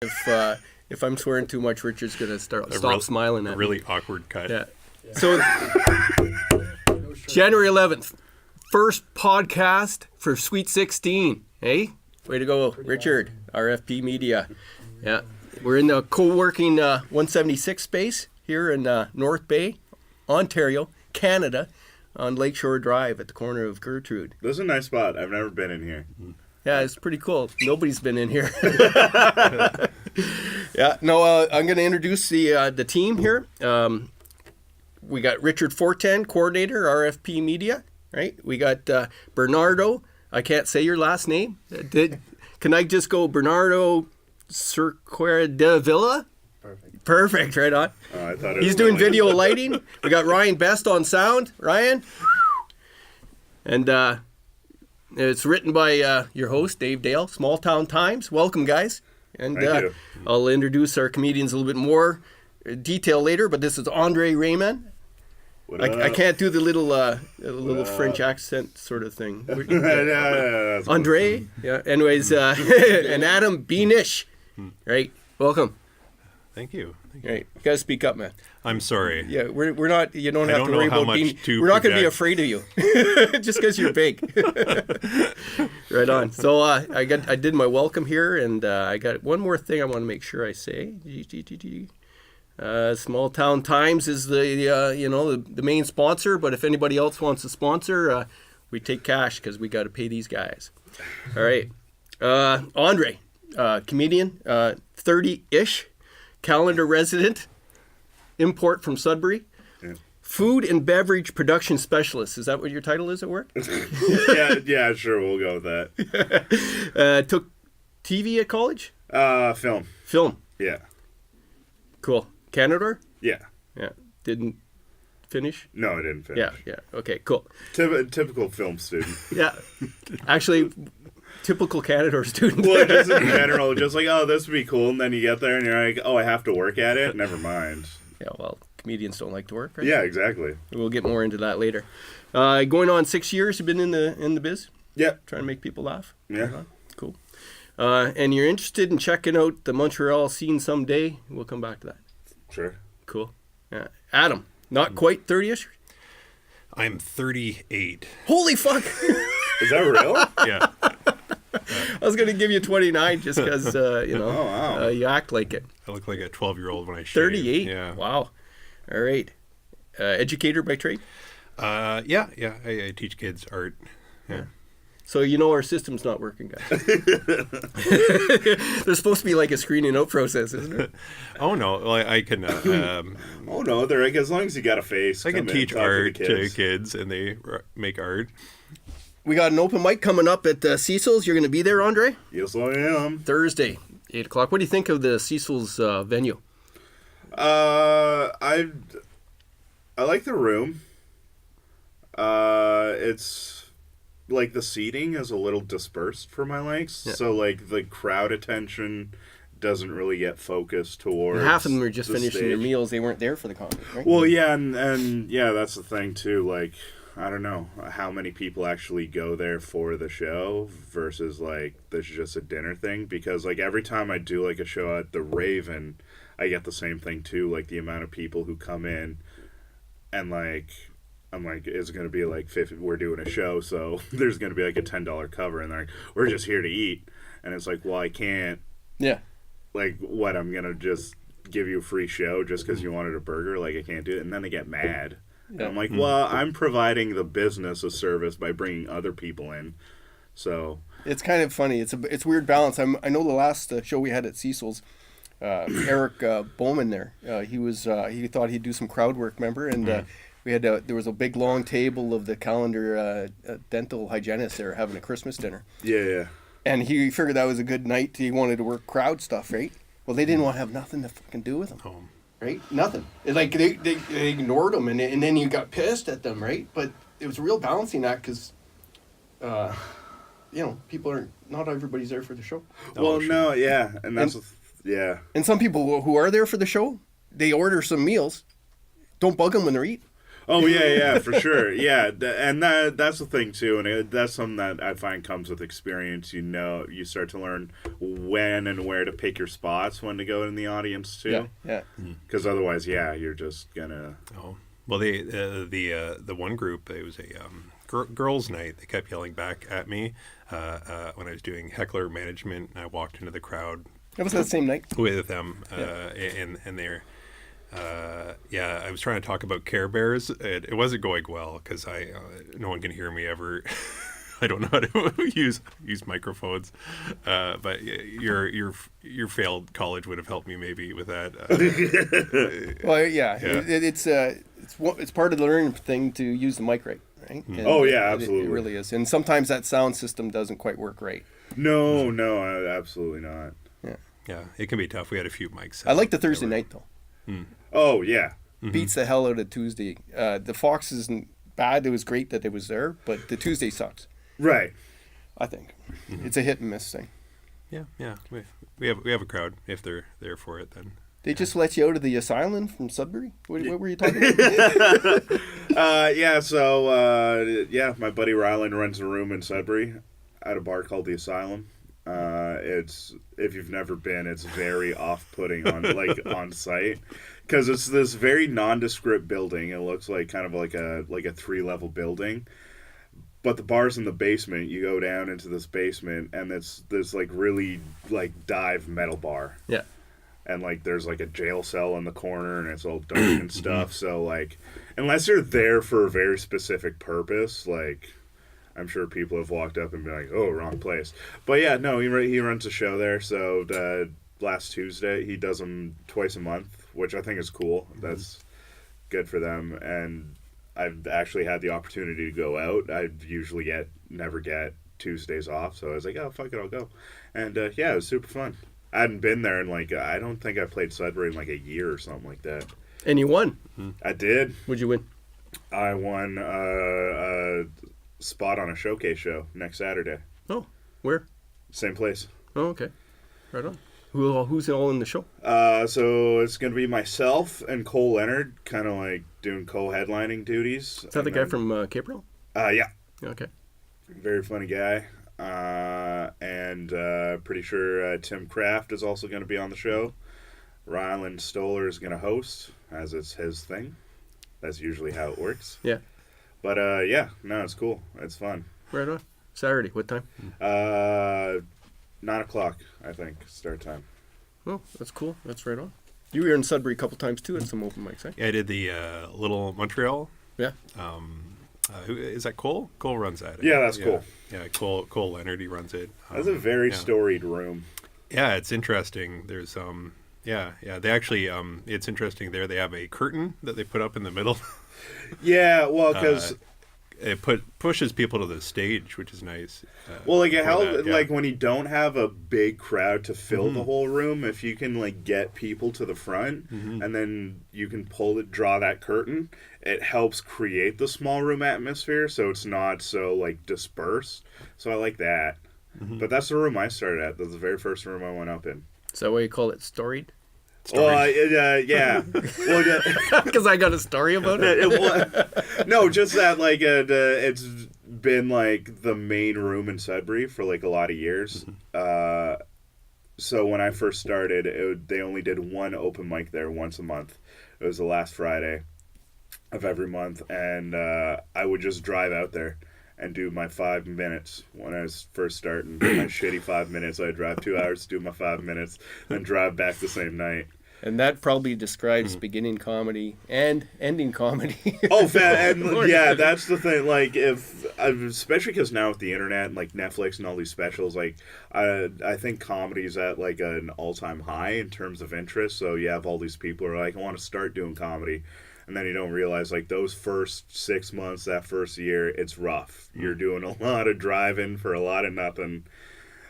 If I'm swearing too much, Richard's gonna stop smiling at me. Really awkward cut. Yeah. So January 11th, first podcast for Sweet 16. Hey, way to go, Richard. RFP Media. Yeah, we're in the co-working 176 space here in North Bay, Ontario, Canada, on Lakeshore Drive at the corner of Gertrude. This is a nice spot. I've never been in here. Yeah, it's pretty cool. Nobody's been in here. Yeah, no, I'm going to introduce the team here. We got Richard Fortin, coordinator, RFP Media, right? We got Bernardo. I can't say your last name. Can I just go Bernardo Cerquera de Villa? Perfect, right on. I thought He's doing video lighting. We got Ryan Best on sound. Ryan. And it's written by your host, Dave Dale, Small Town Times. Welcome, guys. And Thank you. I'll introduce our comedians a little bit more detail later, but this is Andre Raymond. I can't do the little French accent sort of thing. yeah, Andre. Yeah. Anyways, and Adam Beanish. Right. Welcome. Thank you. Right. You gotta speak up, man. I'm sorry. Yeah, we're not. You don't I have don't to know worry how about much being. to We're not going to be project. afraid of you, just because you're big. Right on. So I did my welcome here, and I got one more thing I want to make sure I say. Small Town Times is the main sponsor, but if anybody else wants to sponsor, we take cash because we got to pay these guys. All right, Andre, comedian, 30-ish. Calendar resident, import from Sudbury, food and beverage production specialist. Is that what your title is at work? yeah, sure, we'll go with that. Took TV at college? Film. Film. Yeah. Cool. Canada? Yeah. Yeah. Didn't finish? No, I didn't finish. Yeah. Okay, cool. Typical film student. Yeah. Actually, typical Canada student. Well, just in general, just like, oh, this would be cool, and then you get there and you're like, oh, I have to work at it? Never mind. Yeah, well, comedians don't like to work, right? Yeah, exactly. We'll get more into that later. Going on 6 years, you've been in the biz? Yeah. Trying to make people laugh? Yeah. Cool. And you're interested in checking out the Montreal scene someday? We'll come back to that. Sure. Cool. Yeah. Adam, not quite 30-ish? I'm 38. Holy fuck! Is that real? Yeah. I was going to give you 29 just because, Oh, wow. you act like it. I look like a 12-year-old when I shave. 38? Yeah. Wow. All right. Educator by trade? Yeah. I teach kids art. Yeah. So you know our system's not working, guys. There's supposed to be like a screening out process, isn't there? Oh no, well, I can. Oh, no, they're like, as long as you got a face, I can come in, teach talk art the to kids, and they make art. We got an open mic coming up at Cecil's. You're going to be there, Andre? Yes, I am. Thursday, 8 o'clock. What do you think of the Cecil's venue? I like the room. It's like the seating is a little dispersed for my likes, so like the crowd attention doesn't really get focused towards. Half of them were just the finishing their stage. meals. They weren't there for the comedy, right? Well, yeah, and yeah, that's the thing too. Like, I don't know how many people actually go there for the show versus like this is just a dinner thing. Because like every time I do like a show at the Raven, I get the same thing too. Like the amount of people who come in, and like I'm like, it's gonna be like 50. We're doing a show, so there's gonna be like a $10 cover, and they're like, we're just here to eat, and it's like, well, I can't. Yeah. Like, what, I'm gonna just give you a free show just because you wanted a burger? Like, I can't do it. And then they get mad. And I'm like, well, I'm providing the business a service by bringing other people in. So It's kind of funny. It's a weird balance. I know the last show we had at Cecil's, Eric Bowman there. He thought he'd do some crowd work, remember? And we had there was a big long table of the Calendar dental hygienist there having a Christmas dinner. yeah. And he figured that was a good night. He wanted to work crowd stuff, right? Well, they didn't want to have nothing to fucking do with him. Oh. Right? Nothing. Like, they ignored him, and then you got pissed at them, right? But it was a real balancing act because, people aren't, not everybody's there for the show. Well, no, yeah, and that's yeah. And some people who are there for the show, they order some meals. Don't bug them when they're eating. Oh yeah, for sure. Yeah, and that's the thing too, and that's something that I find comes with experience. You know, you start to learn when and where to pick your spots, when to go in the audience too. Yeah. Because otherwise, yeah, you're just gonna. Oh, well, the one group, it was a girls' night. They kept yelling back at me when I was doing heckler management, and I walked into the crowd That was that same night. with them, and they're. I was trying to talk about Care Bears. It wasn't going well because no one can hear me ever. I don't know how to use microphones, but your failed college would have helped me maybe with that. Well, yeah. It's part of the learning thing to use the mic right? And Oh, yeah, absolutely. It really is, and sometimes that sound system doesn't quite work right. No, absolutely not. Yeah, it can be tough. We had a few mics. I like the Thursday night though. Oh yeah, Beats the hell out of Tuesday. The Fox isn't bad. It was great that it was there, but the Tuesday sucks. right. I think it's a hit and miss thing. Yeah. We have a crowd if they're there for it. Then They just let you out of the asylum from Sudbury. What were you talking about? My buddy Ryland runs a room in Sudbury at a bar called the Asylum. It's, if you've never been, it's very off-putting on site, because it's this very nondescript building. It looks like kind of like a 3-level building, but the bar's in the basement. You go down into this basement, and it's this like really like dive metal bar. Yeah. And like there's like a jail cell in the corner, and it's all dark and stuff. So like, unless you're there for a very specific purpose, like, I'm sure people have walked up and been like, "Oh, wrong place." But yeah, no, he runs a show there. So last Tuesday, he does them twice a month, which I think is cool. That's good for them. And I've actually had the opportunity to go out. I usually never get Tuesdays off, so I was like, "Oh, fuck it, I'll go." And it was super fun. I hadn't been there in I don't think I played Sudbury in like a year or something like that. And you won. I did. What'd you win? I won a spot on a showcase show next Saturday. Oh, where? Same place. Oh, okay. Right on. Who's all in the show? So it's going to be myself and Cole Leonard, kind of like doing co-headlining duties. Is that the guy from Capril? Yeah. Okay. Very funny guy. And pretty sure Tim Kraft is also going to be on the show. Ryland Stoller is going to host, as it's his thing. That's usually how it works. Yeah. But it's cool. It's fun. Right on. Saturday. What time? 9 o'clock, I think, start time. Oh, that's cool. That's right on. You were in Sudbury a couple times too at some open mics, eh? yeah, I did the Little Montreal. Yeah. Who is that? Cole? Cole runs that. Yeah, that's cool. Yeah, Cole Leonard, he runs it. That's a very storied room. Yeah, it's interesting. There's they actually it's interesting there. They have a curtain that they put up in the middle. Yeah, well, because it pushes people to the stage, which is nice. Like when you don't have a big crowd to fill the whole room, if you can like get people to the front and then you can draw that curtain, it helps create the small room atmosphere, so it's not so like dispersed. So I like that. But that's the room I started at. That's the very first room I went up in. Is that why you call it storied? Yeah. Well, Because I got a story about it. no, just that like it's been like the main room in Sudbury for like a lot of years. So when I first started, they only did one open mic there once a month. It was the last Friday of every month, and I would just drive out there and do my 5 minutes when I was first starting. My shitty 5 minutes. I'd drive 2 hours to do my 5 minutes, then drive back the same night. And that probably describes beginning comedy and ending comedy. Oh, that's the thing. Like, especially because now with the internet and like Netflix and all these specials, like I think comedy's at like an all-time high in terms of interest. So you have all these people who are like, I want to start doing comedy. And then you don't realize, like, those first 6 months, that first year, it's rough. You're doing a lot of driving for a lot of nothing.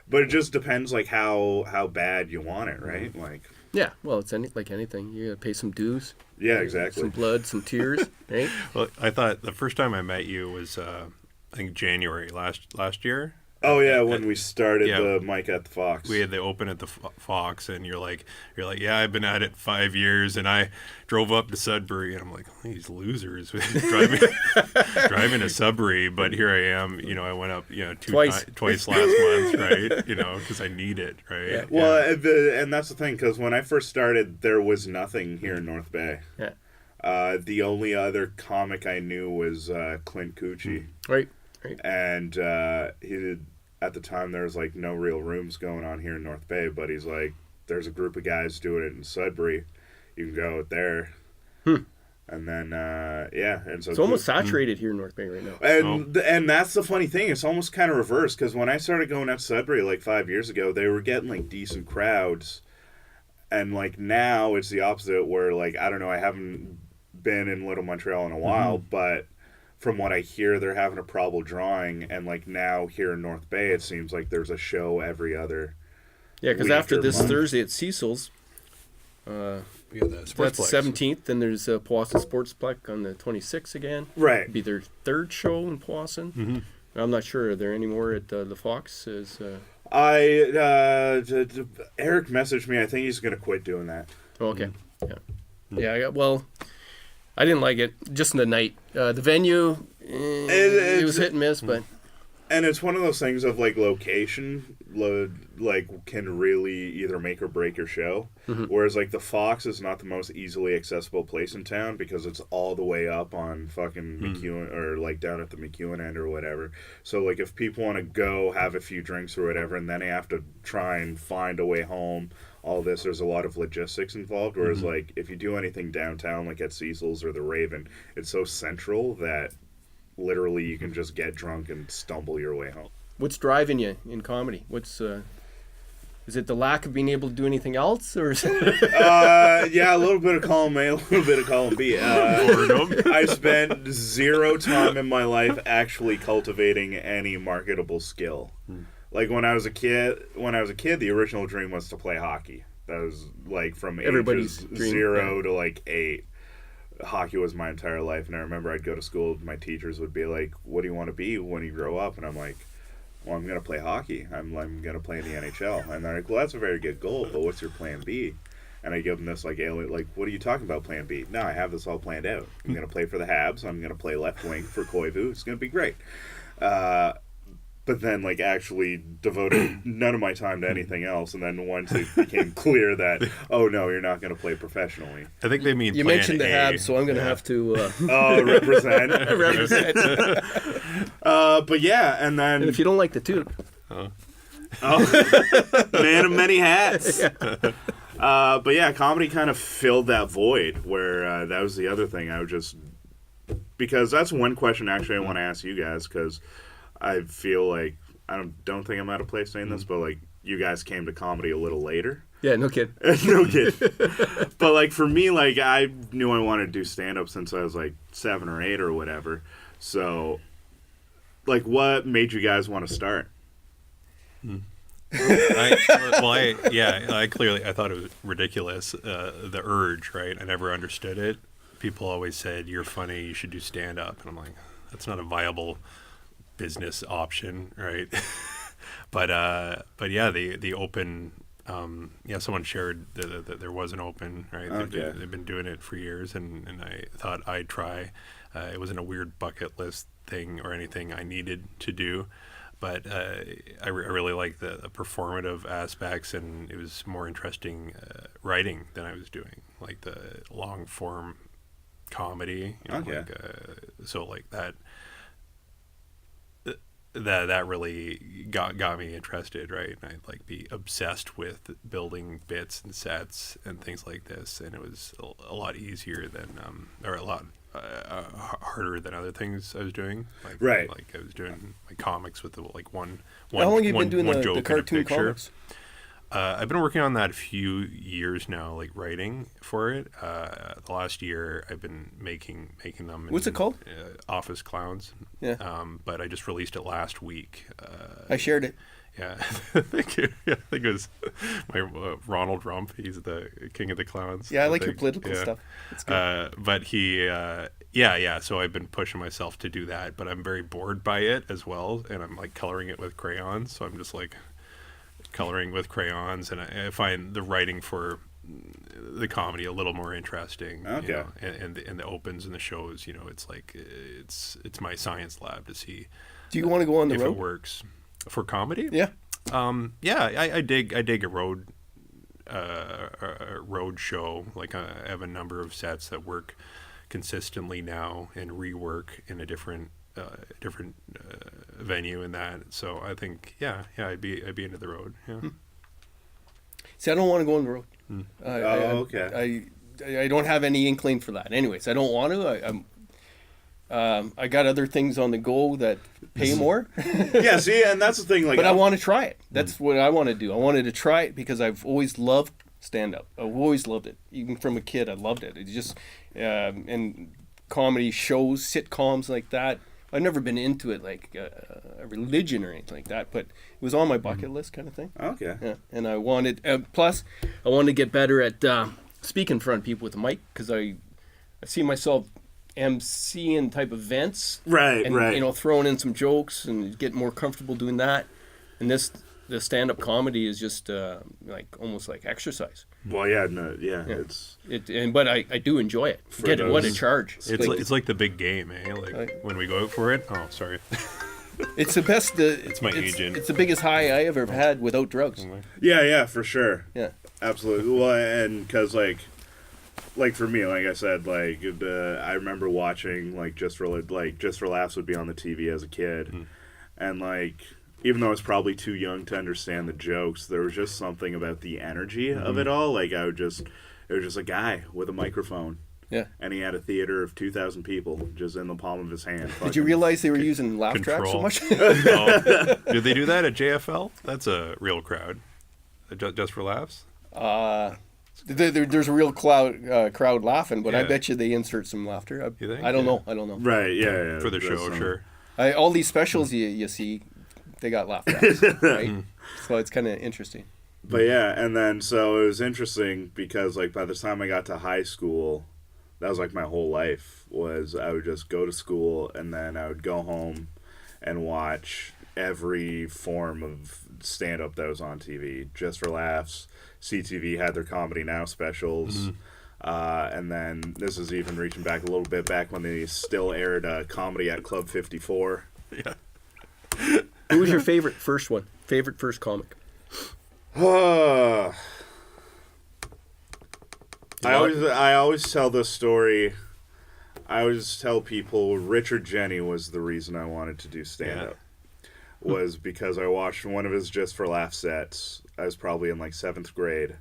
But it just depends, like, how bad you want it, right? Like, Yeah, well, it's like anything. You gotta pay some dues. Yeah, exactly. Some blood, some tears, right? Well, I thought the first time I met you was, I think January last year. Oh yeah, when we started Yeah. the mic at the Fox. We had the open at the Fox, and you're like, yeah, I've been at it 5 years, and I drove up to Sudbury, and I'm like, these losers driving to Sudbury, but here I am. I went up, twice last month, right? Because I need it, right? Yeah. Well, and that's the thing, because when I first started, there was nothing here in North Bay. Yeah. The only other comic I knew was Clint Cucci. Right. And he did, at the time, there was like no real rooms going on here in North Bay, but he's like, there's a group of guys doing it in Sudbury. You can go out there. And then, and so It's almost saturated here in North Bay right now. and that's the funny thing. It's almost kind of reversed, because when I started going out to Sudbury like 5 years ago, they were getting like decent crowds, and like now it's the opposite, where like, I don't know, I haven't been in Little Montreal in a while, but from what I hear, they're having a problem drawing, and like now here in North Bay, it seems like there's a show every other. Yeah, because week after or this month. Thursday at Cecil's, The that's the Sportsplex. 17th. Then there's Powassan Sportsplex on the 26th again. Right. It'll be their third show in Powassan. I'm not sure. Are there any more at the Fox? Eric messaged me. I think he's gonna quit doing that. Oh, okay. Yeah. I didn't like it. Just in the night. The venue, it was hit and miss, but And it's one of those things of like location, like can really either make or break your show. Whereas like the Fox is not the most easily accessible place in town, because it's all the way up on fucking McEwen, or like down at the McEwen end or whatever. So like if people want to go have a few drinks or whatever, and then they have to try and find a way home, all this, there's a lot of logistics involved. Whereas like if you do anything downtown, like at Cecil's or the Raven, it's so central that literally you can just get drunk and stumble your way home. what's driving you in comedy? Is it the lack of being able to do anything else, or is it... Yeah, a little bit of column A, a little bit of column B. I spent zero time in my life actually cultivating any marketable skill. Like when I was a kid, the original dream was to play hockey. That was like from Everybody's ages dream, 0 to like 8. Hockey was my entire life, and I remember I'd go to school, my teachers would be like, "What do you want to be when you grow up?" And I'm like, "Well, I'm going to play hockey. I'm going to play in the NHL." And they're like, "Well, that's a very good goal, but what's your plan B?" And I give them this like alien, like, "What are you talking about, plan B?" "No, I have this all planned out. I'm going to play for the Habs. I'm going to play left wing for Koivu. It's going to be great." But then, like, actually devoted none of my time to anything else. And then once it became clear that, oh, no, you're not going to play professionally. I think they mean You plan mentioned the A. Habs, so I'm going to have to Represent. represent. But yeah, and then... And if you don't like the two, man of many hats. But yeah, comedy kind of filled that void where that was the other thing. I would just... Because that's one question, actually, I want to ask you guys, because... I feel like, I don't think I'm out of place saying this, but like you guys came to comedy a little later. yeah, no kid. No kid. But like for me, like I knew I wanted to do stand up since I was like 7 or 8 or whatever. So like what made you guys want to start? I thought it was ridiculous, the urge, right? I never understood it. People always said, "You're funny, you should do stand up." And I'm like, that's not a viable business option, right? but yeah, the open, someone shared that there was an open, right? Okay. They've been doing it for years, and I thought I'd try. It wasn't a weird bucket list thing or anything I needed to do, but I really liked the performative aspects, and it was more interesting writing than I was doing, like the long form comedy. Okay. So like that really got me interested, right? And I'd like be obsessed with building bits and sets and things like this, and it was a lot easier than or a lot harder than other things I was doing. Like, Right. Like I was doing my comics with one How long have you been one doing the joke in a cartoon picture. comics? I've been working on that a few years now, like writing for it. The last year, I've been making them. What's it called? Office Clowns. Yeah. But I just released it last week. I shared it. Yeah, I think it was my Ronald Rump. He's the king of the clowns. Yeah, I like your think. political Yeah. stuff. It's good. But he, yeah. So I've been pushing myself to do that, but I'm very bored by it as well, and I'm like coloring it with crayons. So I'm just like coloring with crayons, and I find the writing for the comedy a little more interesting. Okay. You know, and the opens and the shows. You know, it's like it's my science lab to see Do you want to go on the if road? it works for comedy. Yeah. Yeah, I dig a road show. Like I have a number of sets that work consistently now and rework in a different venue in that. So I think I'd be into the road. Yeah. See, I don't want to go on the road. Okay. I don't have any inkling for that. Anyways, I don't want to. I got other things on the go that pay more, Yeah, see, and that's the thing. Like, but I want to try it. That's what I want to do. I wanted to try it because I've always loved stand up. I've always loved it. Even from a kid, I loved it. It's just and comedy shows, sitcoms like that. I've never been into it like a religion or anything like that, but it was on my bucket list kind of thing. Okay. Yeah, and I wanted plus I wanted to get better at speaking in front of people with a mic because I see myself emceeing type events, Right, and right. you know, throwing in some jokes and get more comfortable doing that. And the stand-up comedy is just like almost like exercise. Well, yeah, no, yeah, it's But I do enjoy it. For Get it, what a those- charge! It's like the big game, eh? Like Right. when we go out for it. Oh, sorry. It's the best. It's my agent. It's the biggest high I ever had without drugs. yeah, for sure. Yeah. Absolutely. Well, and because like for me, like I said, like I remember watching like just for laughs would be on the TV as a kid, and like even though I was probably too young to understand the jokes, there was just something about the energy of it all. Like it was just a guy with a microphone. Yeah. And he had a theater of 2,000 people just in the palm of his hand. Did you realize they were using laugh tracks so Control. much? Oh, did they do that at JFL? That's a real crowd. Just for laughs. There's a real crowd laughing, but I Yeah. bet you they insert some laughter. You think? I don't Yeah. know. Right? Yeah. For the That's show, some- sure. All these specials you see, they got laugh tracks, right? So it's kind of interesting. But yeah, and then so it was interesting because like by the time I got to high school, that was like my whole life was I would just go to school and then I would go home and watch every form of stand up that was on TV. Just for laughs, CTV had their Comedy Now specials. And then this is even reaching back a little bit back when they still aired comedy at Club 54. Yeah. Who was your favorite first one? Favorite first comic? I always tell this story. I always tell people Richard Jenny was the reason I wanted to do stand up. Was because I watched one of his Just for Laugh sets. I was probably in like 7th grade.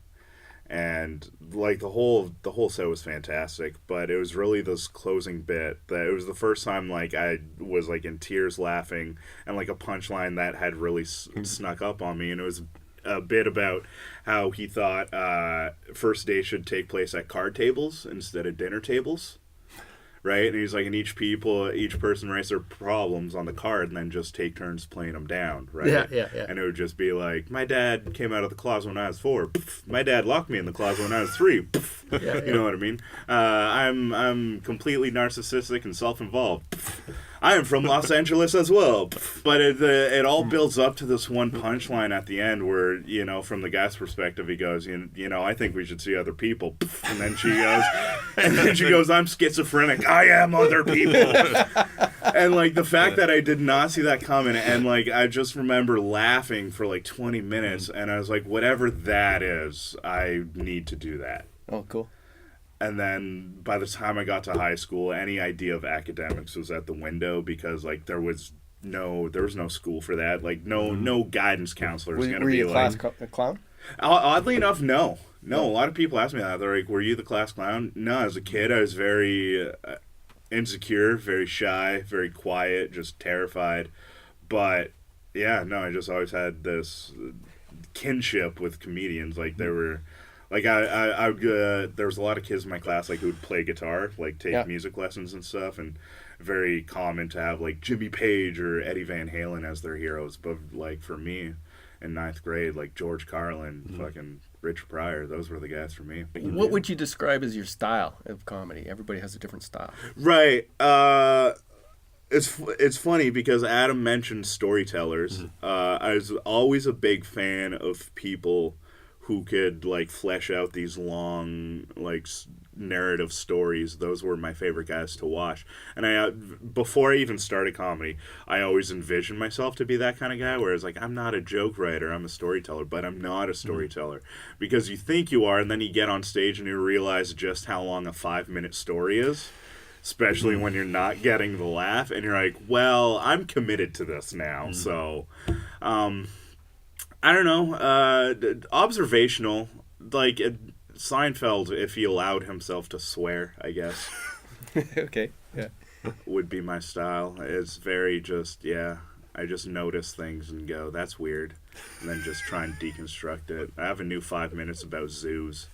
And like the whole set was fantastic, but it was really this closing bit that it was the first time like I was like in tears laughing and like a punchline that had really snuck up on me, and it was a bit about how he thought first dates should take place at card tables instead of dinner tables. Right? And he's like, and each person writes their problems on the card and then just take turns playing them down, right? Yeah. And it would just be like, my dad came out of the closet when I was 4. My dad locked me in the closet when I was 3. You know what I mean? I'm completely narcissistic and self-involved. I am from Los Angeles as well. But it all builds up to this one punchline at the end where, you know, from the guy's perspective, he goes, you know, I think we should see other people. And then she goes, I'm schizophrenic. I am other people. And like the fact that I did not see that coming, and like I just remember laughing for like 20 minutes, and I was like, whatever that is, I need to do that. Oh, cool. And then by the time I got to high school, any idea of academics was at the window because like there was no school for that. Like no guidance counselor was going to Were be you a like class clown? Oddly enough, no. A lot of people ask me that. They're like, "Were you the class clown?" No, as a kid, I was very insecure, very shy, very quiet, just terrified. But yeah, no, I just always had this kinship with comedians. Like there were. Like I there was a lot of kids in my class like who would play guitar, like take music lessons and stuff, and very common to have like Jimmy Page or Eddie Van Halen as their heroes. But like for me, in ninth grade, like George Carlin, fucking Rich Pryor. Those were the guys for me. What would you describe as your style of comedy? Everybody has a different style. Right. It's funny because Adam mentioned storytellers. I was always a big fan of people who could like flesh out these long like narrative stories. Those were my favorite guys to watch. And I before I even started comedy, I always envisioned myself to be that kind of guy. Whereas like I'm not a joke writer, I'm a storyteller, but I'm not a storyteller because you think you are, and then you get on stage and you realize just how long a 5-minute story is. Especially when you're not getting the laugh, and you're like, well, I'm committed to this now. So, I don't know. Observational, like Seinfeld, if he allowed himself to swear, I guess, Okay. Yeah. would be my style. It's very just, yeah, I just notice things and go, that's weird. And then just try and deconstruct it. I have a new 5 minutes about zoos.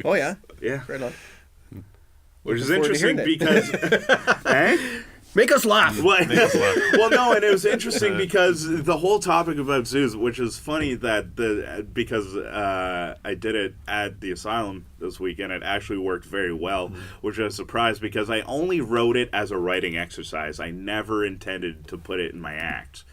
Oh yeah. Yeah. Right on. Which is Looking forward to interesting hearing because... eh? Make us laugh. Well, no, and it was interesting because the whole topic about zoos, which is funny that because I did it at the asylum this weekend, it actually worked very well, which I was surprised because I only wrote it as a writing exercise. I never intended to put it in my act.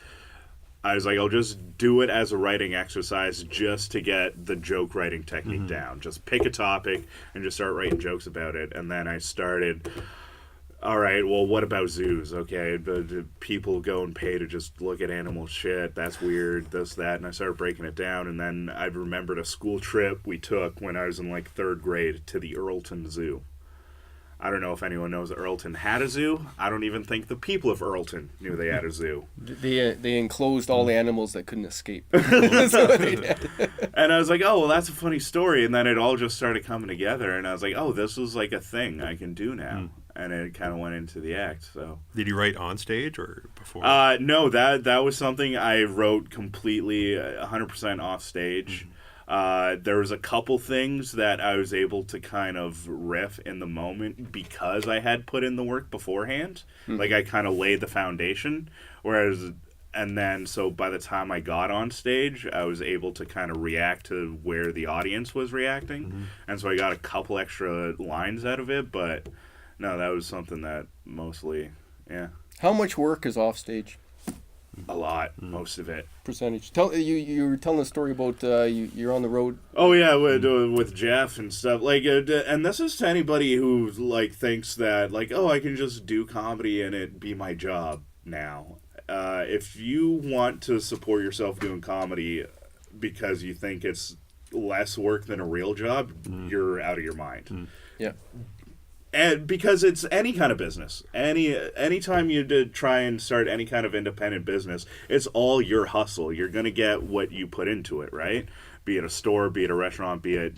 I was like, I'll just do it as a writing exercise just to get the joke writing technique down. Just pick a topic and just start writing jokes about it. And then I started, all right, well, what about zoos? Okay, but people go and pay to just look at animal shit. That's weird, this, that. And I started breaking it down. And then I remembered a school trip we took when I was in like 3rd grade to the Earlton Zoo. I don't know if anyone knows that Earlton had a zoo. I don't even think the people of Earlton knew they had a zoo. They enclosed all the animals that couldn't escape. That's what they did. And I was like, oh, well, that's a funny story. And then it all just started coming together. And I was like, oh, this was like a thing I can do now. And it kind of went into the act. So Did you write on stage or before? no, that was something I wrote completely 100% off stage. There was a couple things that I was able to kind of riff in the moment because I had put in the work beforehand. Like I kind of laid the foundation, and then so by the time I got on stage, I was able to kind of react to where the audience was reacting. And so I got a couple extra lines out of it, but no, that was something that mostly, yeah. How much work is off stage? A lot, most of it. Percentage. Tell you were telling a story about you're on the road. Oh yeah, with Jeff and stuff. Like, and this is to anybody who like thinks that like, oh, I can just do comedy and it be my job now. If you want to support yourself doing comedy because you think it's less work than a real job, you're out of your mind. Yeah. And because it's any kind of business, anytime you try and start any kind of independent business, it's all your hustle. You're gonna get what you put into it, right? Be it a store, be it a restaurant, be it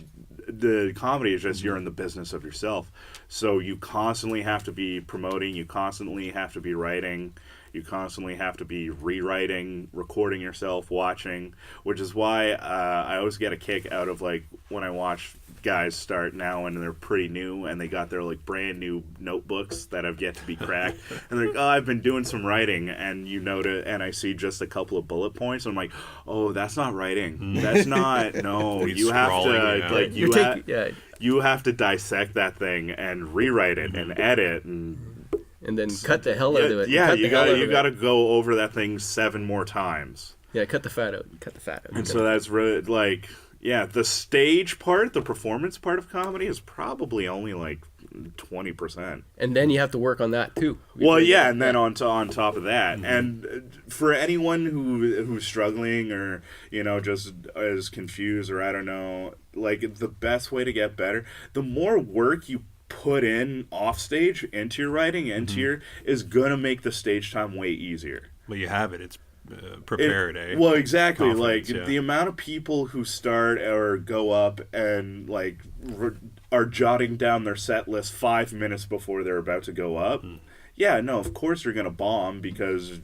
the comedy is just you're in the business of yourself. So you constantly have to be promoting. You constantly have to be writing. You constantly have to be rewriting, recording yourself, watching, which is why I always get a kick out of like when I watch guys start now and they're pretty new and they got their like brand new notebooks that have yet to be cracked and they're like, oh, I've been doing some writing, and you notice, and I see just a couple of bullet points and I'm like, oh, that's not writing. That's not, no, you have to like you have to dissect that thing and rewrite it and edit and then cut the hell out of it. Yeah, you gotta go over that thing 7 more times. Yeah, cut the fat out. And so that's really like, yeah, the stage part, the performance part of comedy is probably only like 20%. And then you have to work on that too. Well, yeah, and then on top of that, and for anyone who's struggling or just is confused or I don't know, like the best way to get better, the more work you put in off stage into your writing, is gonna make the stage time way easier. Well, you have it. It's prepared, Well, exactly. Confidence, like the amount of people who start or go up and like are jotting down their set list 5 minutes before they're about to go up. Yeah, no, of course you're gonna bomb because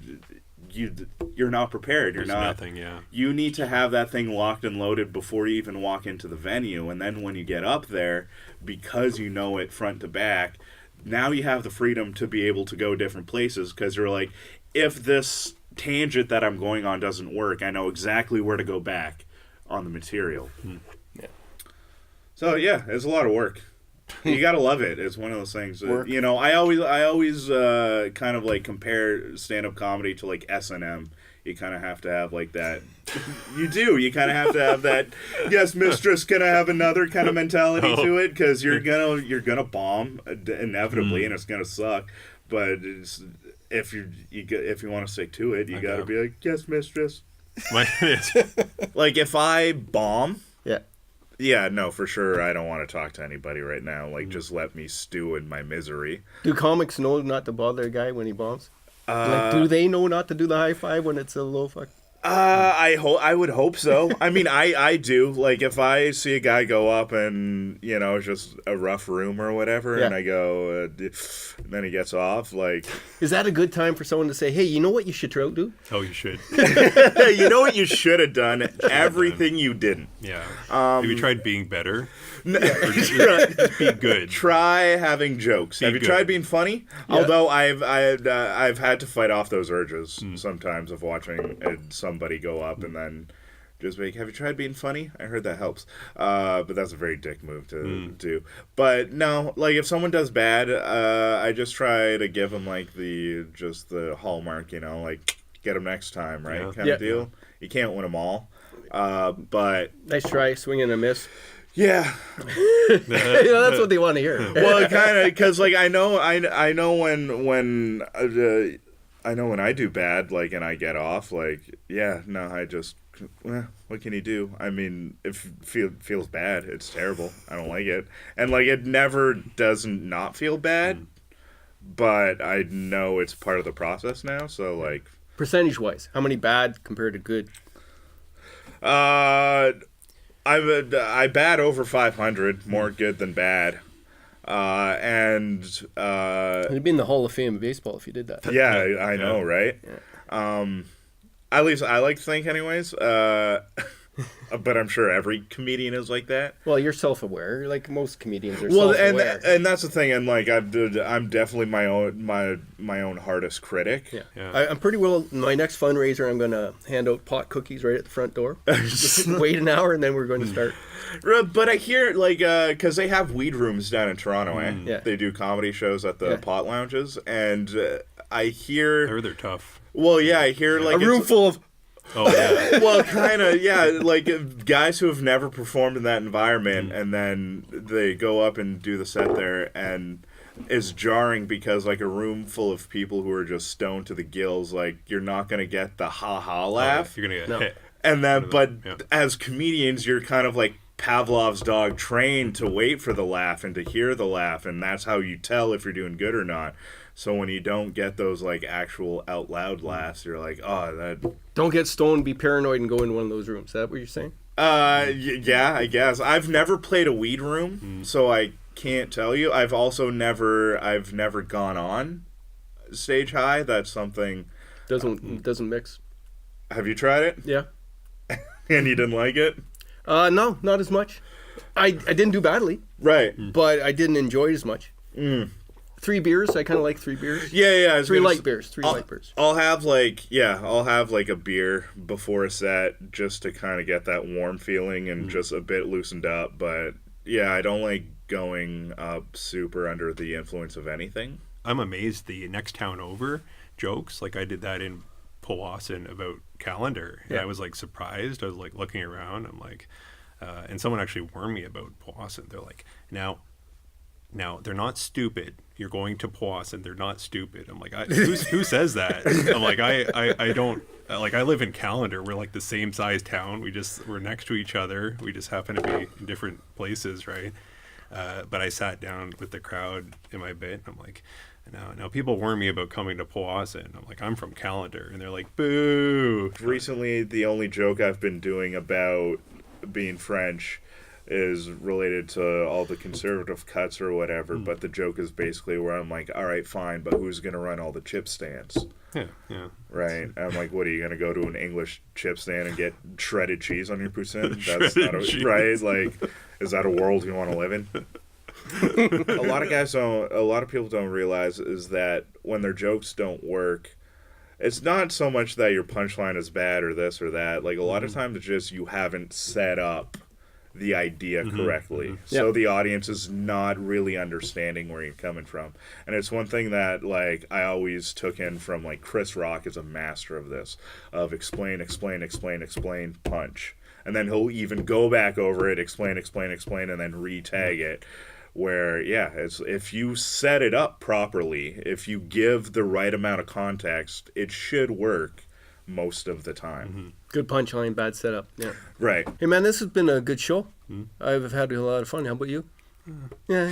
you're not prepared. There's nothing. Yeah. You need to have that thing locked and loaded before you even walk into the venue, and then when you get up there, because you know it front to back, now you have the freedom to be able to go different places because you're like, if this tangent that I'm going on doesn't work, I know exactly where to go back on the material. Yeah. So yeah, it's a lot of work. You gotta love it. It's one of those things. Work. You know, I always kind of like compare stand-up comedy to like S&M. You kind of have to have like that. You do. You kind of have to have that. Yes, mistress. Can I have another kind of mentality to it? Because you're gonna bomb inevitably, and it's gonna suck. But if you want to stick to it, you gotta be like, yes, mistress. Like if I bomb. Yeah. Yeah, no, for sure. I don't want to talk to anybody right now. Like, just let me stew in my misery. Do comics know not to bother a guy when he bombs? Like, do they know not to do the high five when it's a low fuck? I would hope so. I mean, I do. Like, if I see a guy go up and, you know, just a rough room or whatever, and I go, and then he gets off, like... Is that a good time for someone to say, hey, you know what you should do? Oh, you should. You know what you should have done? Everything you didn't. Yeah. Have you tried being better? Or just be good. Try having jokes. Have you good. tried being funny? Yeah. Although I've had to fight off those urges sometimes of watching somebody go up and then just be like, have you tried being funny? I heard that helps. But that's a very dick move to do. But no, like if someone does bad, I just try to give them like the hallmark, you know, like get them next time, right? Kind of deal. You can't win them all. But nice try, swing and a miss. Yeah, you know, that's what they want to hear. Well, kind of, because like I know when I do bad, like, and I get off, like, yeah, no, I just, what can you do? I mean, it feels bad. It's terrible. I don't like it, and like it never doesn't not feel bad, but I know it's part of the process now. So like, percentage wise, how many bad compared to good? I bat over 500, more good than bad, and You'd be in the Hall of Fame of baseball if you did that. Yeah, I know, right? Yeah. At least I like to think, anyways. But I'm sure every comedian is like that. Well, you're self-aware, like most comedians are self-aware. and that's the thing, and like I'm definitely my own hardest critic. Yeah. I'm pretty well. My next fundraiser, I'm going to hand out pot cookies right at the front door. Just wait an hour, and then we're going to start. But I hear like because they have weed rooms down in Toronto, Yeah. They do comedy shows at the pot lounges, and I hear They're tough. Well, yeah, I hear like a room full of. Oh yeah. Well, kind of, yeah. Like guys who have never performed in that environment, and then they go up and do the set there, and it's jarring because like a room full of people who are just stoned to the gills, like you're not gonna get the ha laugh. You're gonna get hit. And then, as comedians, you're kind of like Pavlov's dog, trained to wait for the laugh and to hear the laugh, and that's how you tell if you're doing good or not. So when you don't get those like actual out loud laughs, you're like, oh, that. Don't get stoned, be paranoid, and go in one of those rooms. Is that what you're saying? Yeah, I guess. I've never played a weed room, so I can't tell you. I've never gone on stage high. That's something. Doesn't mix. Have you tried it? Yeah. And you didn't like it? No, not as much. I didn't do badly. Right. But I didn't enjoy it as much. 3 beers. I kind of like 3 beers. Yeah. 3 light beers. I'll have like a beer before a set just to kind of get that warm feeling and just a bit loosened up. But yeah, I don't like going up super under the influence of anything. I'm amazed the next town over jokes, like I did that in Powassan about Calendar, and I was like surprised. I was like looking around. I'm like, and someone actually warned me about Powassan. They're like, now they're not stupid. You're going to Powassan. They're not stupid. I'm like, who says that? I'm like, I don't like. I live in Calendar. We're like the same size town. We're next to each other. We just happen to be in different places, right? But I sat down with the crowd in my bit. And I'm like, now people warn me about coming to Powassan. I'm like, I'm from Calendar, and they're like, boo. Recently, the only joke I've been doing about being French is related to all the conservative cuts or whatever, but the joke is basically where I'm like, all right, fine, but who's going to run all the chip stands? Yeah. Right? I'm like, what, are you going to go to an English chip stand and get shredded cheese on your poutine? That's not right? Like, is that a world you want to live in? A lot of people don't realize is that when their jokes don't work, it's not so much that your punchline is bad or this or that. Like a lot of times, it's just you haven't set up the idea correctly, so Yep. the audience is not really understanding where you're coming from. And it's one thing that like I always took in from like Chris Rock is a master of this, of explain, punch, and then he'll even go back over it, explain, and then re-tag it. Where it's if you set it up properly, if you give the right amount of context, it should work most of the time. Good punchline, bad setup. Yeah. Right. Hey man, this has been a good show. I've had a lot of fun. How about you? Yeah.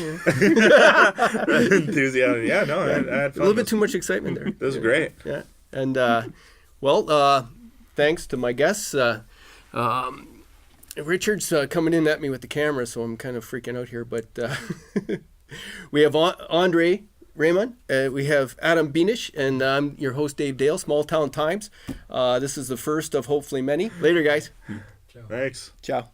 Enthusiasm. Yeah, no, I had A fun. little bit too much excitement there. This is great. Yeah. And thanks to my guests. Richard's coming in at me with the camera, so I'm kind of freaking out here. But we have Andre Raymond. We have Adam Beanish, and I'm your host, Dave Dale, Small Town Times. This is the first of hopefully many. Later, guys. Thanks. Ciao.